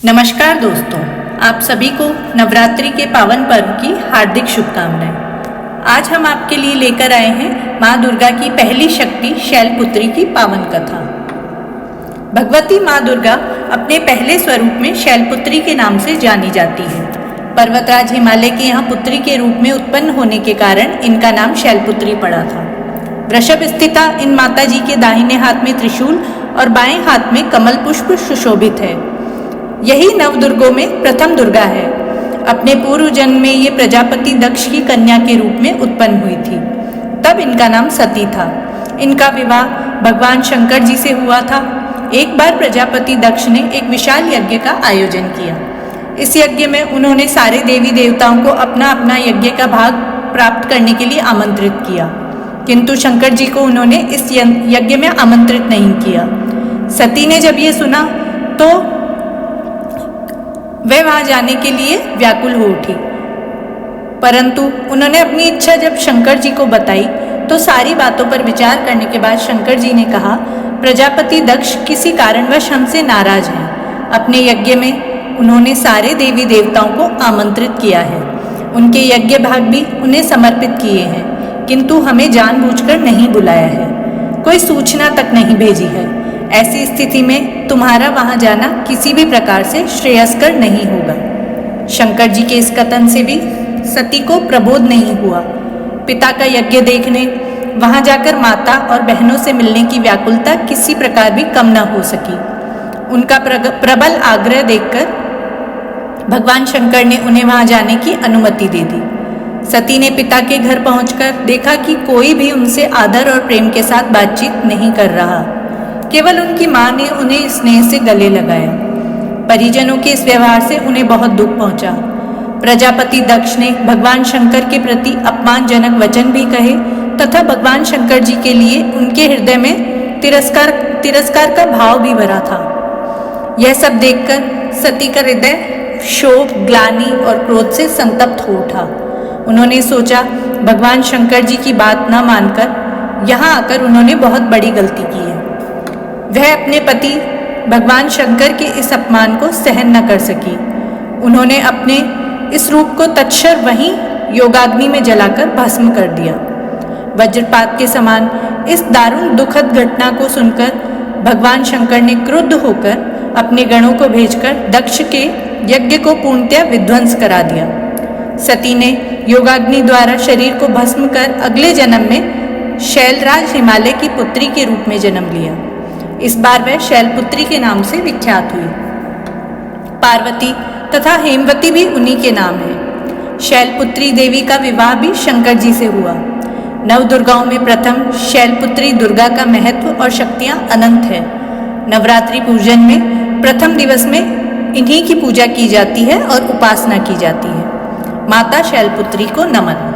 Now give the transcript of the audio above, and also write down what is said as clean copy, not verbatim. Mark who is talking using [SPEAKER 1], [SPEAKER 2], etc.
[SPEAKER 1] नमस्कार दोस्तों, आप सभी को नवरात्रि के पावन पर्व की हार्दिक शुभकामनाएं। आज हम आपके लिए लेकर आए हैं माँ दुर्गा की पहली शक्ति शैलपुत्री की पावन कथा। भगवती माँ दुर्गा अपने पहले स्वरूप में शैलपुत्री के नाम से जानी जाती है। पर्वतराज हिमालय के यहाँ पुत्री के रूप में उत्पन्न होने के कारण इनका नाम शैलपुत्री पड़ा था। वृषभ स्थिता इन माता जी के दाहिने हाथ में त्रिशूल और बाएं हाथ में कमल पुष्प सुशोभित है। यही नव दुर्गों में प्रथम दुर्गा है। अपने पूर्व जन्म में ये प्रजापति दक्ष की कन्या के रूप में उत्पन्न हुई थी। तब इनका नाम सती था। इनका विवाह भगवान शंकर जी से हुआ था। एक बार प्रजापति दक्ष ने एक विशाल यज्ञ का आयोजन किया। इस यज्ञ में उन्होंने सारे देवी देवताओं को अपना अपना यज्ञ का भाग प्राप्त करने के लिए आमंत्रित किया, किंतु शंकर जी को उन्होंने इस यज्ञ में आमंत्रित नहीं किया। सती ने जब ये सुना तो वह वहां जाने के लिए व्याकुल हो उठी, परंतु उन्होंने अपनी इच्छा जब शंकर जी को बताई तो सारी बातों पर विचार करने के बाद शंकर जी ने कहा, प्रजापति दक्ष किसी कारणवश हमसे नाराज हैं। अपने यज्ञ में उन्होंने सारे देवी देवताओं को आमंत्रित किया है, उनके यज्ञ भाग भी उन्हें समर्पित किए हैं, किंतु हमें जानबूझकर नहीं बुलाया है, कोई सूचना तक नहीं भेजी है। ऐसी स्थिति में तुम्हारा वहां जाना किसी भी प्रकार से श्रेयस्कर नहीं होगा। शंकर जी के इस कथन से भी सती को प्रबोध नहीं हुआ। पिता का यज्ञ देखने वहां जाकर माता और बहनों से मिलने की व्याकुलता किसी प्रकार भी कम न हो सकी। उनका प्रबल आग्रह देखकर भगवान शंकर ने उन्हें वहां जाने की अनुमति दे दी। सती ने पिता के घर पहुंचकर देखा कि कोई भी उनसे आदर और प्रेम के साथ बातचीत नहीं कर रहा। केवल उनकी माँ ने उन्हें स्नेह से गले लगाया। परिजनों के इस व्यवहार से उन्हें बहुत दुख पहुंचा। प्रजापति दक्ष ने भगवान शंकर के प्रति अपमानजनक वचन भी कहे तथा भगवान शंकर जी के लिए उनके हृदय में तिरस्कार का भाव भी भरा था। यह सब देखकर सती का हृदय शोक, ग्लानि और क्रोध से संतप्त हो उठा। उन्होंने सोचा, भगवान शंकर जी की बात न मानकर यहाँ आकर उन्होंने बहुत बड़ी गलती की है। वह अपने पति भगवान शंकर के इस अपमान को सहन न कर सकी। उन्होंने अपने इस रूप को तत्क्षण वहीं योगाग्नि में जलाकर भस्म कर दिया। वज्रपात के समान इस दारुण दुखद घटना को सुनकर भगवान शंकर ने क्रुद्ध होकर अपने गणों को भेजकर दक्ष के यज्ञ को पूर्णतया विध्वंस करा दिया। सती ने योगाग्नि द्वारा शरीर को भस्म कर अगले जन्म में शैलराज हिमालय की पुत्री के रूप में जन्म लिया। इस बार वह शैलपुत्री के नाम से विख्यात हुई। पार्वती तथा हेमवती भी उन्हीं के नाम है। शैलपुत्री देवी का विवाह भी शंकर जी से हुआ। नव दुर्गाओं में प्रथम शैलपुत्री दुर्गा का महत्व और शक्तियां अनंत है। नवरात्रि पूजन में प्रथम दिवस में इन्हीं की पूजा की जाती है और उपासना की जाती है। माता शैलपुत्री को नमन।